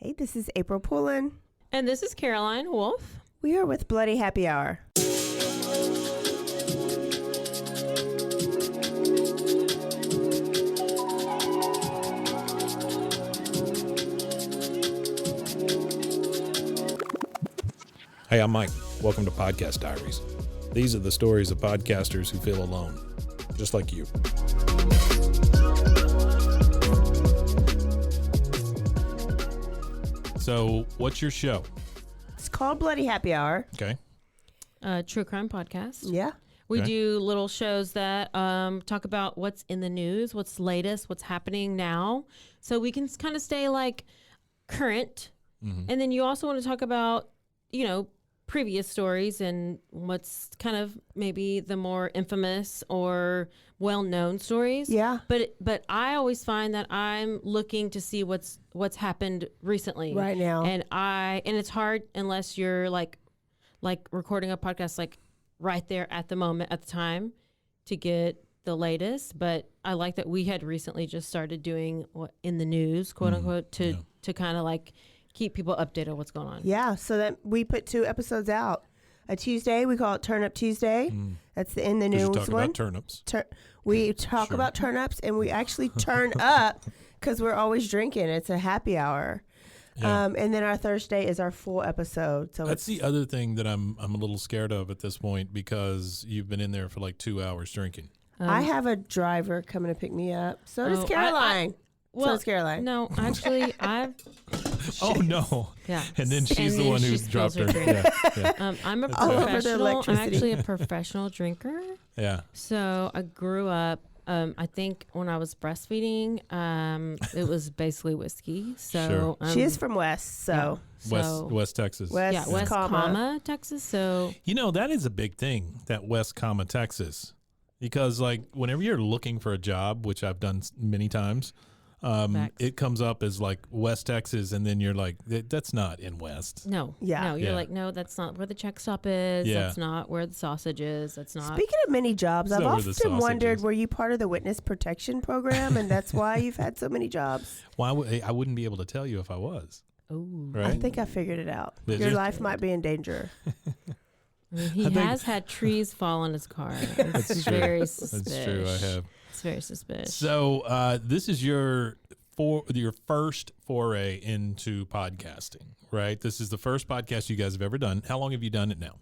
Hey, this is April Pullen. And this is Caroline Wolf. We are with Bloody Happy Hour. Hey, I'm Mike. Welcome to Podcast Diaries. These are the stories of podcasters who feel alone, just like you. So, what's your show? It's called Bloody Happy Hour. Okay. True crime podcast. Yeah. We Okay. do little shows that talk about what's in the news, what's latest, what's happening now. So we can kind of stay like current. Mm-hmm. And then you also want to talk about, previous stories and what's kind of maybe the more infamous or well-known stories. Yeah. But I always find that I'm looking to see what's happened recently Right now. and it's hard unless you're like recording a podcast like right there at the moment at the time to get the latest. But I like that we had recently just started doing what in the news, quote unquote, to kind of like keep people updated on what's going on. Yeah, so that we put 2 episodes out. A Tuesday, we call it Turn Up Tuesday. That's in the Did you news talk one. about turnips? We talk Sure. about turnips, and we actually turn up because we're always drinking. It's a happy hour. Yeah. And then our Thursday is our full episode. So That's the other thing that I'm a little scared of at this point because you've been in there for like 2 hours drinking. I have a driver coming to pick me up. So does Oh, Caroline. So does Caroline. No, actually, Oh, no. yeah. And then she's And the then one who she spills dropped her. her drink. Yeah. I'm a That's all over the professional. I'm electricity. actually a professional drinker. Yeah. So I grew up. I think when I was breastfeeding, it was basically whiskey. So Sure. She is from West, so West Texas. West, West, comma. Texas. So You know, that is a big thing, that West, Texas. Because, like, whenever you're looking for a job, which I've done many times, Facts. it comes up as, like, West Texas, and then you're like, that's not in West. no, Yeah. no, you're Yeah. like, no, that's not where the check stop is. Yeah. That's not where the sausage is. That's not. Speaking of many jobs, Is I've that where the often sausage wondered, is? were you part of the witness protection program, and that's why you've had so many jobs? I wouldn't be able to tell you if I was. Oh, Right? I think I figured it out. Did Your you? life might be in danger. he I think- has had trees fall on his car. It's That's true. very suspicious. That's true, I have. It's very suspicious. So this is your first foray into podcasting, right? This is the first podcast you guys have ever done. How long have you done it now?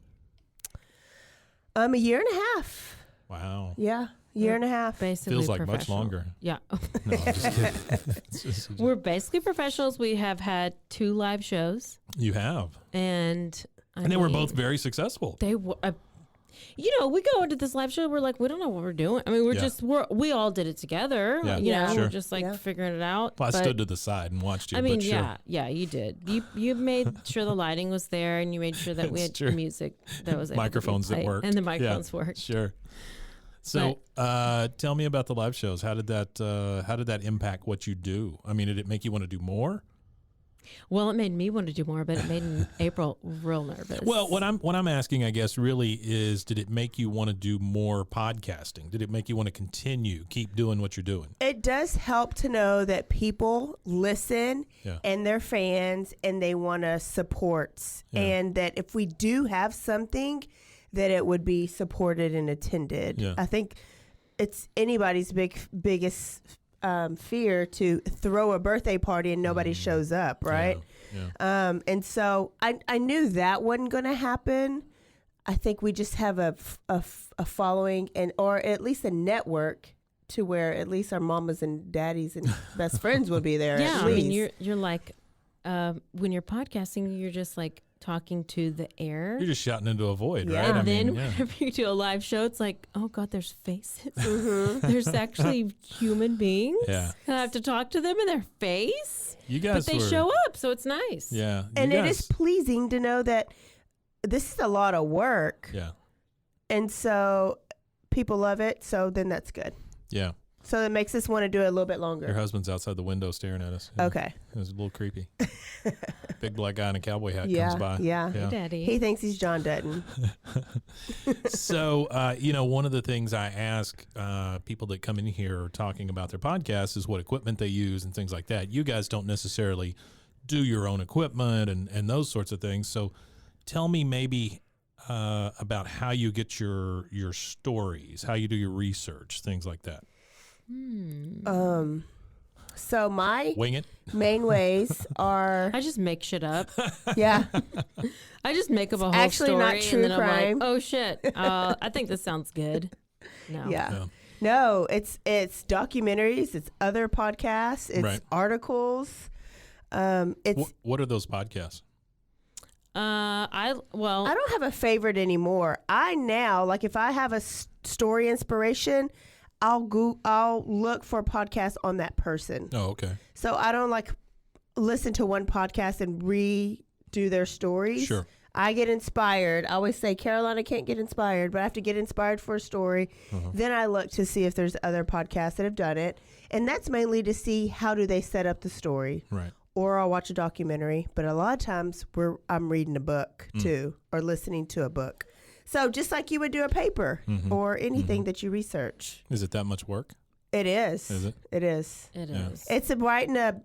A year and a half. Wow. Yeah, year and a half. Basically, Feels like much professional. longer. Yeah. No, I'm just kidding. It's just- We're basically professionals. We have had 2 live shows, you have. and And they were both very successful. They were. We go into this live show. We're like, we don't know what we're doing. I mean, we all did it together. Yeah. Yeah. Sure. We're just like figuring it out. Well, I But, stood to the side and watched you. I mean, but sure. yeah, you did. You made sure the lighting was there, and you made sure that we had It's true. music that was able to be Microphones that played, worked. and the Yeah. microphones worked. Sure. So, tell me about the live shows. How did that impact what you do? I mean, did it make you want to do more? Well, it made me want to do more, but it made April real nervous. Well, what I'm asking, I guess, really is, did it make you want to do more podcasting? Did it make you want to keep doing what you're doing? It does help to know that people listen Yeah. and they're fans and they want to support, Yeah. and that if we do have something, that it would be supported and attended. Yeah. I think it's anybody's biggest fear to throw a birthday party and nobody shows up, right? Yeah. And so I knew that wasn't going to happen. I think we just have a following or at least a network to where at least our mamas and daddies and best friends would be there. yeah, at I least. mean, you're like when you're podcasting, you're just like talking to the air. You're just shouting into a void, Yeah. right? I And then mean, yeah. whenever you do a live show, it's like, oh God, there's faces. Mm-hmm. There's actually human beings. Yeah. And I have to talk to them in their face. You guys But they were, show up, so it's nice. Yeah. And you it guys, is pleasing to know that this is a lot of work. Yeah. And so people love it. So then that's good. Yeah. So it makes us want to do it a little bit Your longer. husband's outside the window staring at us. Yeah. Okay. It was a little creepy. Big black guy in a cowboy hat Yeah. comes by. Yeah. Hey, Daddy. He thinks he's John Dutton. So, one of the things I ask people that come in here talking about their podcasts is what equipment they use and things like that. You guys don't necessarily do your own equipment and those sorts of things. So tell me maybe about how you get your stories, how you do your research, things like that. So my Wing it. main ways are I just make shit up. yeah. I just make up a whole actually story not true and then crime. I'm like, oh shit, I think this sounds good. No. Yeah. Yeah. No, it's documentaries, it's other podcasts, it's Right. articles. It's What are those podcasts? I don't have a favorite anymore. I now, like, if I have a story inspiration, I'll look for podcasts on that person. Oh, okay. So I don't like listen to one podcast and redo their stories. Sure. I get inspired. I always say, Carolina can't get inspired, but I have to get inspired for a story. Then I look to see if there's other podcasts that have done it. And that's mainly to see how do they set up the story. Right. Or I'll watch a documentary. But a lot of times I'm reading a book too, or listening to a book. So just like you would do a paper or anything that you research. Is it that much work? It is. Is it? It is. It Yeah. is. It's writing a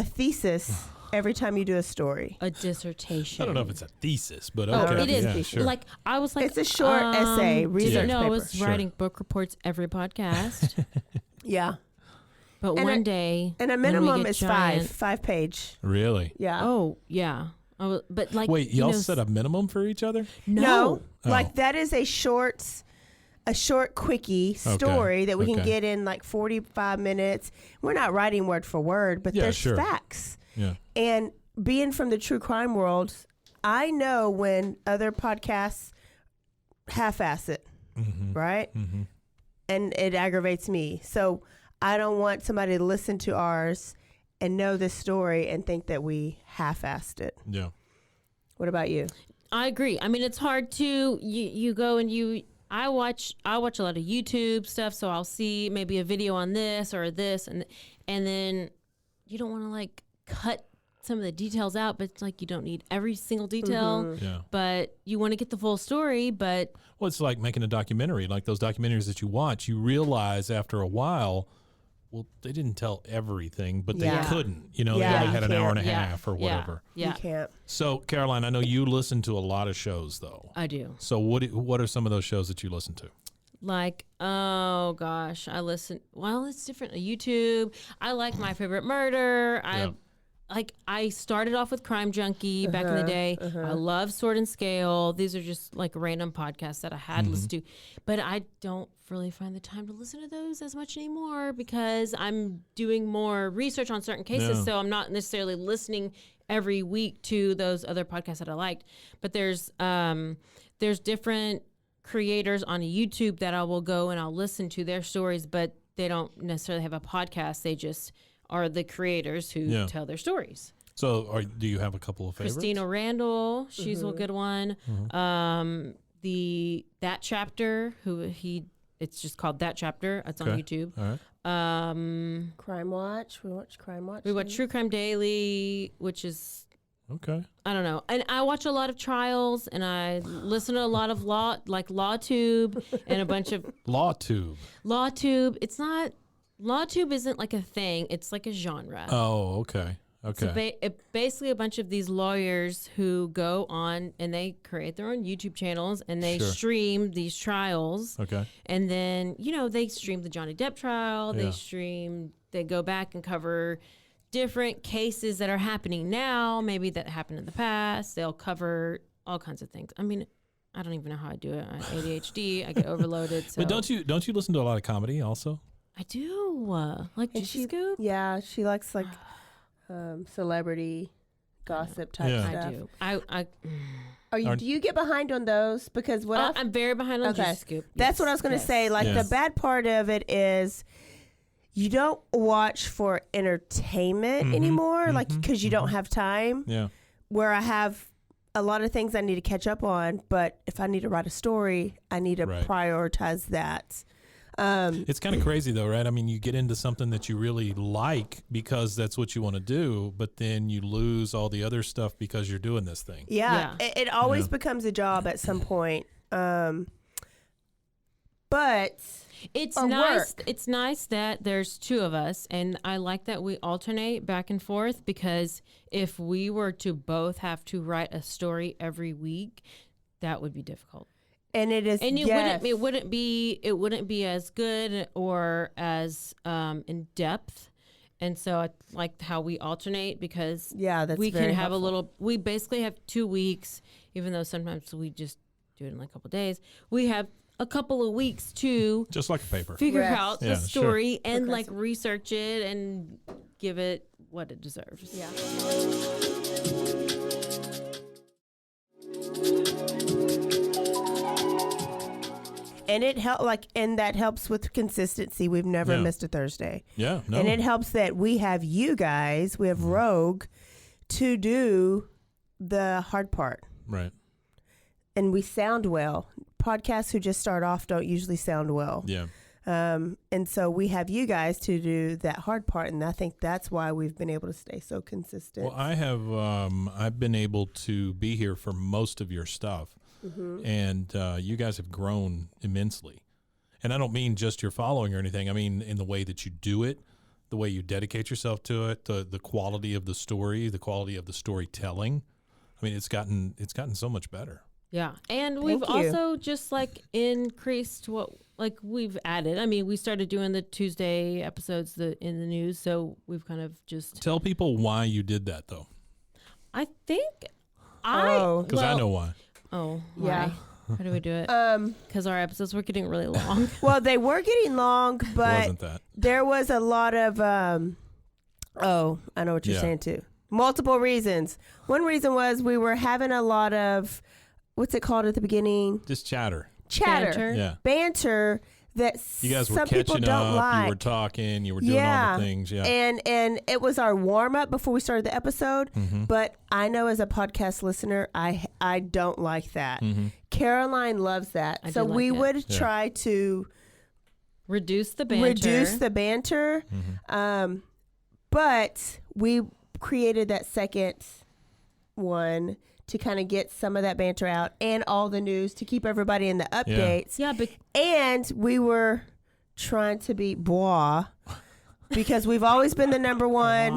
thesis every time you do a story. A dissertation. I don't know if it's a thesis, but Oh, okay. it is. Yeah, sure. Like I was like, It's a short essay, research No, I paper. was Sure. writing book reports every podcast. Yeah. But And one day, And a when we minimum get is giant- 5-page. Really? Yeah. Oh yeah. But like, Wait, y'all set a minimum for each other? No. Oh. Like that is a short quickie story that we can Okay. get in like 45 minutes. We're not writing word for word, but Yeah, there's sure. facts. Yeah. And being from the true crime world, I know when other podcasts half-ass it, right? Mm-hmm. And it aggravates me. So I don't want somebody to listen to ours and know this story and think that we half-assed it. Yeah. What about you? I agree. I mean, it's hard to you go and I watch a lot of YouTube stuff, so I'll see maybe a video on this or this, and then you don't want to like cut some of the details out, but it's like you don't need every single detail, Yeah. but you want to get the full story. But Well, it's like making a documentary. Like those documentaries that you watch, you realize after a while, well, they didn't tell everything, but they Yeah. couldn't. You know, Yeah, they only you had an hour and a Yeah. half or Yeah. whatever. Yeah, You can't. So, Caroline, I know you listen to a lot of shows, though. I do. So, what are some of those shows that you listen to? Like, oh gosh, I listen. Well, it's different. YouTube. I like My Favorite Murder. I started off with Crime Junkie back in the day. I love Sword and Scale. These are just like random podcasts that I had listened to, but I don't really find the time to listen to those as much anymore because I'm doing more research on certain cases. Yeah. So I'm not necessarily listening every week to those other podcasts that I liked. But there's different creators on YouTube that I will go and I'll listen to their stories, but they don't necessarily have a podcast. They just are the creators who tell their stories. So, do you have a couple of favorites? Christina Randall, she's a good one. That Chapter, it's just called That Chapter. It's on YouTube. All right. Crime Watch. We watch Crime Watch. We watch True Crime Daily, which is, Okay. I don't know. And I watch a lot of trials and I listen to a lot of LawTube and a bunch of LawTube. LawTube. LawTube isn't like a thing. It's like a genre. Oh, okay. Okay. So basically a bunch of these lawyers who go on and they create their own YouTube channels and they Sure. stream these trials. Okay. And then, they stream the Johnny Depp trial. Yeah. They go back and cover different cases that are happening now, maybe that happened in the past. They'll cover all kinds of things. I mean, I don't even know how I do it. I have ADHD. I get overloaded. So. But don't you listen to a lot of comedy also? I do. Like And Juicy Scoop? Yeah, she likes like celebrity gossip type Yeah. stuff. I do. Do you get behind on those? Because I'm very behind on Juicy Scoop. That's what I was going to say. Like Yes. the bad part of it is you don't watch for entertainment anymore, like because you don't have time. Yeah. Where I have a lot of things I need to catch up on, but if I need to write a story, I need to Right. prioritize that. It's kind of crazy though, right? I mean, you get into something that you really like because that's what you want to do, but then you lose all the other stuff because you're doing this thing. Yeah, Yeah. it always becomes a job at some point. but It's or nice. work. It's nice that there's two of us, and I like that we alternate back and forth, because if we were to both have to write a story every week, that would be difficult. And it is, And yes. it wouldn't be as good or as in depth. And so I like how we alternate, because Yeah, that's we very can have helpful. we basically have 2 weeks, even though sometimes we just do it in like a couple of days. We have a couple of weeks to Just like a paper. figure Rest. out Yeah, the sure. story and Okay. like research it and give it what it deserves. Yeah. And it and that helps with consistency. We've never Yeah. missed a Thursday. Yeah. No. And it helps that we have you guys, we have Rogue to do the hard part. Right. And we sound well. Podcasts who just start off don't usually sound well. Yeah. And so we have you guys to do that hard part. And I think that's why we've been able to stay so consistent. Well, I have. I've been able to be here for most of your stuff, and you guys have grown immensely. And I don't mean just your following or anything. I mean in the way that you do it, the way you dedicate yourself to it, the quality of the story, the quality of the storytelling. I mean, it's gotten so much better. Yeah. And we've Thank you. also just like increased we've added. I mean, we started doing the Tuesday episodes in the news, so we've kind of just Tell people why you did that, though, I think Oh. because I know why. Oh, Yeah. why? How do we do it? Because our episodes were getting really long. Well, they were getting long, but Wasn't that? there was a lot of, I know what you're Yeah. saying too. Multiple reasons. One reason was we were having a lot of, what's it called at the beginning? Just chatter. Chatter. Banter. Yeah. Banter that You guys were some people catching don't up. like. You were talking. You were doing all the things. Yeah. And it was our warm up before we started the episode. Mm-hmm. But I know as a podcast listener, I don't like that. Mm-hmm. Caroline loves that. I So do like we it. would Yeah. try to Reduce the banter. reduce the banter. Mm-hmm. But we created that second one to kind of get some of that banter out and all the news to keep everybody in the updates. Yeah, but And we were trying to be bois because we've always been the number one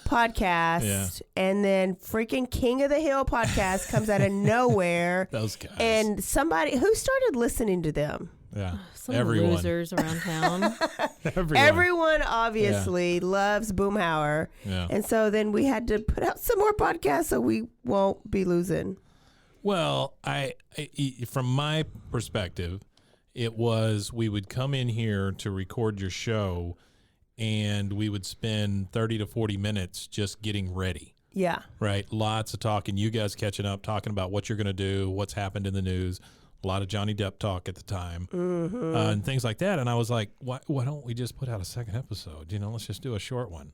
podcast. Yeah. And then freaking King of the Hill podcast comes out of nowhere. Those guys. And somebody who started listening to them. yeah. some Everyone. losers around town. Everyone obviously loves Boomhauer. Yeah. And so then we had to put out some more podcasts so we won't be losing. Well, I from my perspective, it was we would come in here to record your show, and we would spend 30 to 40 minutes just getting ready. Yeah. Right, lots of talking. You guys catching up, talking about what you're going to do, what's happened in the news. A lot of Johnny Depp talk at the time, and things like that. And I was like, why don't we just put out a second episode? You know, let's just do a short one.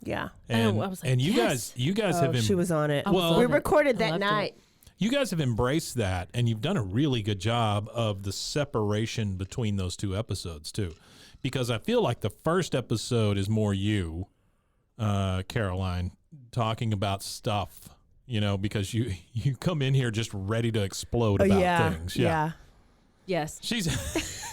Yeah. And I was like, and you yes. guys have She was on it. I was Well- on We it. recorded I that loved it. night. You guys have embraced that, and you've done a really good job of the separation between those two episodes, too. Because I feel like the first episode is more you, Caroline, talking about stuff, you know, because you come in here just ready to explode about things. Yeah. Yes. She's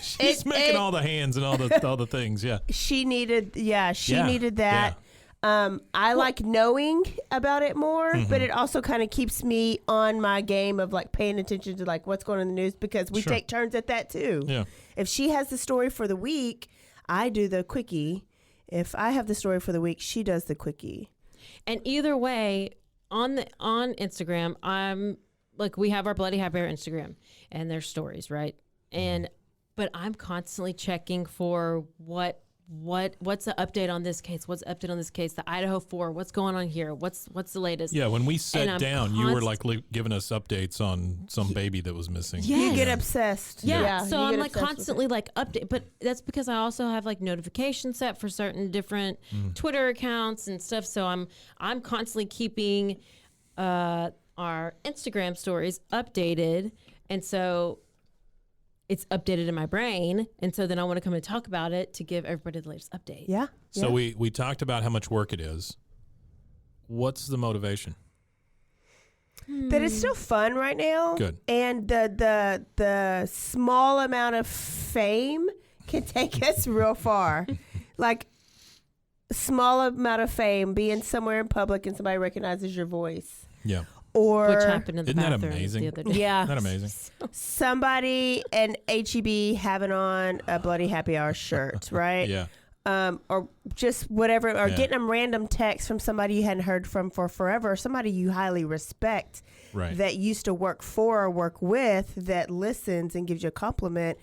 she's making all the hands and all the things, yeah. She needed Yeah. needed that. I like knowing about it more, Mm-hmm. but it also kind of keeps me on my game of like paying attention to like what's going on in the news because we Sure. take turns at that too. Yeah. If she has the story for the week, I do the quickie. If I have the story for the week, she does the quickie. And either way, on Instagram, I'm like, we have our Bloody Happy Hour Instagram and there's stories, right? And but I'm constantly checking for what's the update on this case? What's the update on this case? The Idaho 4, what's going on here? What's the latest? Yeah, when we And sat I'm down, you were like giving us updates on some baby that was missing. Yeah. You get Yes. obsessed. Yeah, so you I'm get like obsessed with it. constantly like update, but that's because I also have like notifications set for certain different Twitter accounts and stuff. So I'm constantly keeping our Instagram stories updated, and so it's updated in my brain, and so then I want to come and talk about it to give everybody the latest update. Yeah. So yeah. we talked about how much work it is. What's the motivation? that it's still fun right now. Good. And the small amount of fame can take us real far. Like, small amount of fame, being somewhere in public and somebody recognizes your voice. Yeah. Or Which happened in the Isn't that bathroom amazing? the other day. yeah, Isn't that amazing? somebody and HEB having on a Bloody Happy Hour shirt, right? Yeah. Or just whatever, or Yeah. getting a random text from somebody you hadn't heard from for forever, or somebody you highly respect Right. that used to work for or work with that listens and gives you a compliment.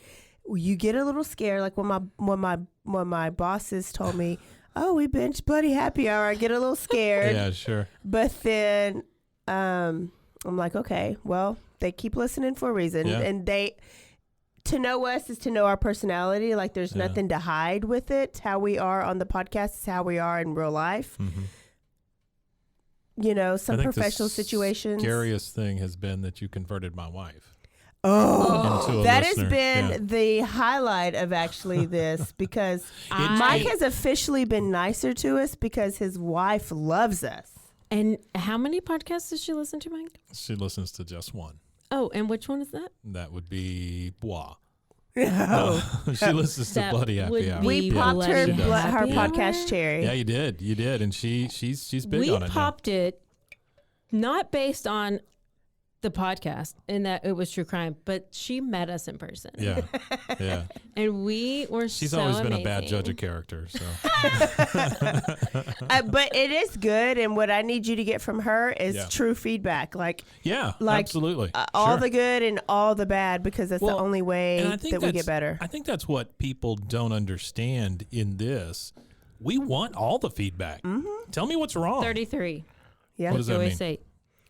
You get a little scared, like when my bosses told me, "Oh, we binged Bloody Happy Hour," I get a little scared. Yeah, sure. But then I'm like, okay, well, they keep listening for a reason. Yeah. And to know us is to know our personality. Like, there's Yeah. nothing to hide with it. How we are on the podcast is how we are in real life. Mm-hmm. You know, I some think professional the situations. Scariest thing has been that you converted my wife. Oh, Into a that listener. has been Yeah. the highlight of actually this, because Mike has officially been nicer to us because his wife loves us. And how many podcasts does she listen to, Mike? She listens to just one. Oh, and which one is that? That would be Bois. Oh. She listens to That Bloody would Happy Hour. be We Yeah. popped her Bloody her Happy Hour? podcast cherry. Yeah, you did, and she's big We on it. now. popped it not based on the podcast in that it was true crime, but she met us in person. Yeah, yeah. And we were She's so always been a bad amazing. judge of character. So But it is good, and what I need you to get from her is Yeah. true feedback, like yeah, Like, absolutely. all Sure. the good and all the bad, because that's Well, the only way and I think that we that's- get better. I think that's what people don't understand in this. We want all the feedback. Mm-hmm. Tell me what's wrong. 33. Yeah, What does We that always mean? say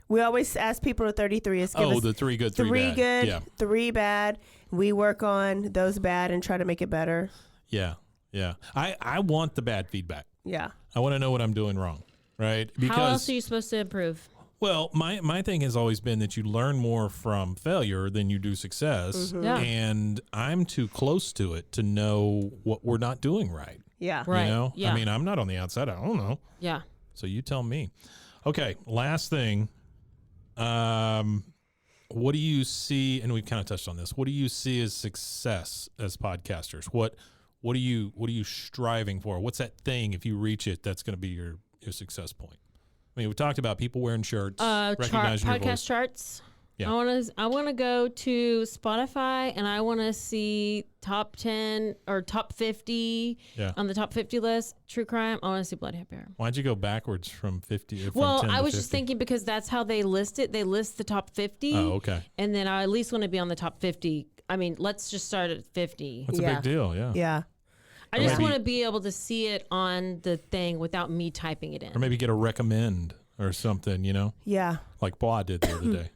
we always ask people to 33 is give Oh, us the three good, three bad. good, Yeah, 3 bad. We work on those bad and try to make it better. yeah, yeah. I want the bad feedback. Yeah. I want to know what I'm doing wrong, right? how else are you supposed to improve? Well, my thing has always been that you learn more from failure than you do success. Mm-hmm. Yeah. And I'm too close to it to know what we're not doing right. Yeah. Right. You know? Yeah. I mean, I'm not on the outside. I don't know. Yeah. So you tell me. Okay, last thing. What do you see, and we've kind of touched on this, what do you see as success as podcasters? What are you striving for? What's that thing, if you reach it, that's going to be your success point? I mean, we talked about people wearing shirts, recognizing your podcast voice. charts. Yeah. I want to go to Spotify and I want to see top 10 or top 50 Yeah. on the top 50 list. True crime. I want to see Bloody Happy Hour. Why'd you go backwards from 50? From Well, 10 I to was just 50? thinking because that's how they list it. They list the top 50. Oh, okay. And then I at least want to be on the top 50. I mean, let's just start at 50. That's a Yeah. big deal. Yeah. Yeah. I just maybe- want to be able to see it on the thing without me typing it in. Or maybe get a recommend or something, Yeah. like Bois did the other day.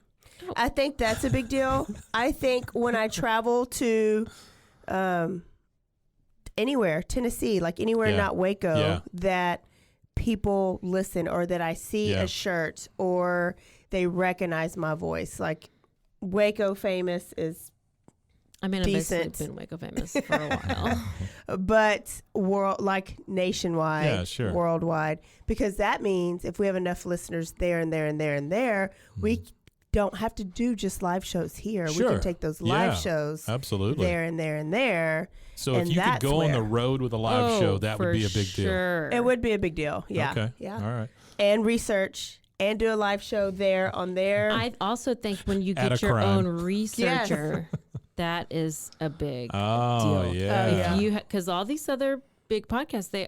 I think that's a big deal. I think when I travel to anywhere, Tennessee, like anywhere Yeah. not Waco, Yeah. that people listen, or that I see Yeah. a shirt, or they recognize my voice. Like, Waco famous is, I mean, I've basically decent. been Waco famous for a while. but nationwide, Yeah, sure. worldwide, because that means if we have enough listeners there and there and there and there, we don't have to do just live shows here. We Sure. can take those live Yeah. shows Absolutely. there and there and there. So and if you could that's go on the where- road with a live show, that would for be a big deal. sure. It would be a big deal. Yeah. Okay. Yeah. All right. And research and do a live show there on there. I also think when you At get a your crime. own researcher, that is a big Oh, deal. yeah. yeah. If you, because all these other big podcasts, they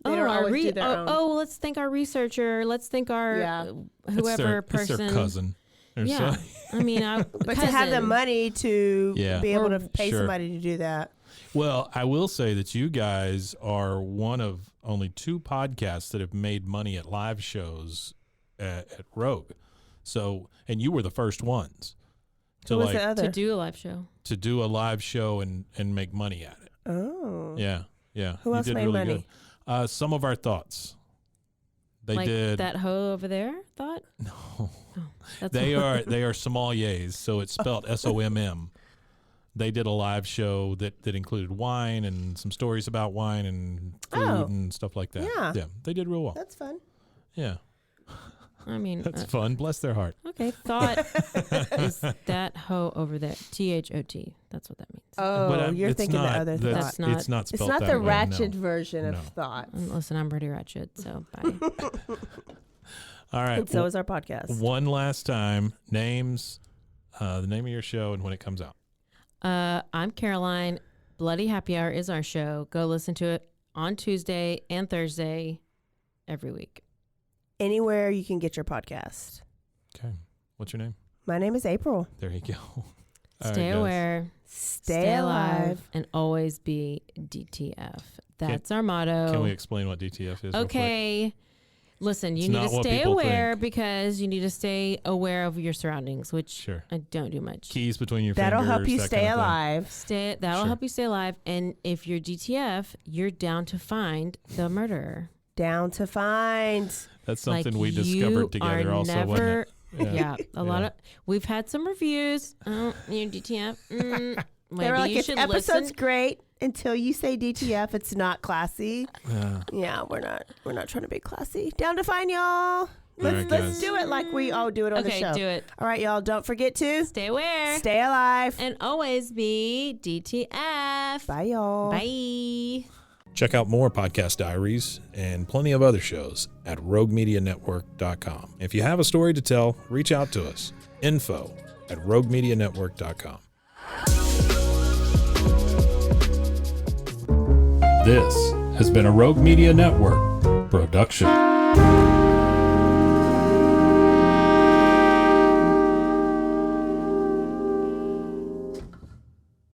They don't always do their own. well, let's thank our researcher. Let's thank our Yeah. whoever it's person. their cousin. Or Yeah, so- I mean, but to have the money to Yeah. be able Or- to pay Sure. somebody to do that. Well, I will say that you guys are one of only 2 podcasts that have made money at live shows at Rogue. So, and you were the first ones to Who was like the other? to do a live show. to do a live show and make money at it. Oh. Yeah, yeah. Who you else did made really money? good. Some of our thoughts. They Like did. that hoe over there. Thought No, that's they are sommeliers, so it's spelled SOMM. They did a live show that included wine and some stories about wine and food Oh. and stuff like that. Yeah. Yeah, they did real well. That's fun. Yeah. I mean, That's fun. Bless their heart. okay. Thought is that hoe over there. THOT. That's what that means. Oh, But, you're it's thinking the not- other that's- thought. That's not- It's not It's spelled not that the way, ratchet no. version of No. thought. Listen, I'm pretty ratchet, so bye. All right. And so is our podcast. One last time, names, the name of your show and when it comes out. I'm Caroline. Bloody Happy Hour is our show. Go listen to it on Tuesday and Thursday every week. Anywhere you can get your podcast. Okay. What's your name? My name is April. There you go. All Stay right, guys. aware. Stay alive. and always be DTF. That's our motto. Can we explain what DTF is? real quick? Okay. Listen, you It's need not to what stay people aware think. because you need to stay aware of your surroundings, which Sure. I don't do much. Keys between your That'll fingers. help you that stay kind of thing. alive. That'll Sure. help you stay alive. And if you're DTF, you're down to find the murderer. Down to find. That's something Like, we you discovered together are also, wasn't never, it? Yeah, a lot Yeah. of. We've had some reviews. Oh, you're DTF. Maybe They were like, you this should episode's listen. great until you say DTF. It's not classy. Yeah. Yeah, we're not trying to be classy. Down to find y'all. right, Let's guys. do it like we all do it on the Okay, show. do it. All right, y'all. Don't forget to Stay aware. stay alive. And always be DTF. Bye, y'all. Bye. Check out more podcast diaries and plenty of other shows at roguemedianetwork.com. If you have a story to tell, reach out to us. info@roguemedianetwork.com. This has been a Rogue Media Network production.